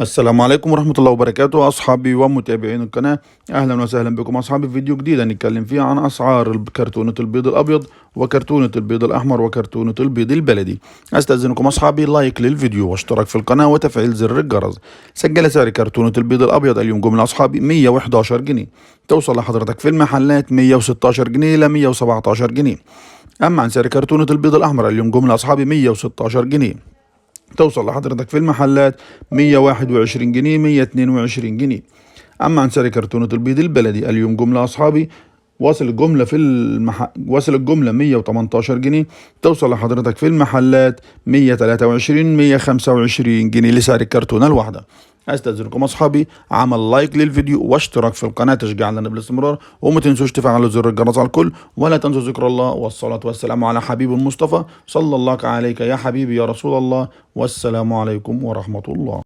السلام عليكم ورحمة الله وبركاته أصحابي ومتابعين القناة. أهلا وسهلا بكم أصحابي في فيديو جديد هنتكلم فيه عن أسعار كرتونة البيض الأبيض وكرتونة البيض الأحمر وكرتونة البيض البلدي. أستأذنكم أصحابي لايك للفيديو واشتراك في القناة وتفعيل زر الجرس. سجل سعر كرتونة البيض الأبيض اليوم جملة أصحابي 111 جنيه، توصل لحضرتك في المحلات 116 جنيه ل 117 جنيه. أما عن سعر كرتونة البيض الأحمر اليوم جملة أصحابي 116 جنيه، توصل لحضرتك في المحلات 121 جنيه 122 جنيه. أما عن سعر كرتونة البيض البلدي اليوم جملة أصحابي واصل الجملة 118 جنيه، توصل لحضرتك في المحلات 123 125 جنيه لسعر الكرتونة الواحدة. استاذنكم اصحابي عمل لايك للفيديو واشتراك في القناه تشجيعا لنا بالاستمرار، وما تنسوش تفعلوا زر الجرس على الكل، ولا تنسوا ذكر الله والصلاه والسلام على حبيب المصطفى صلى الله عليك يا حبيبي يا رسول الله، والسلام عليكم ورحمه الله.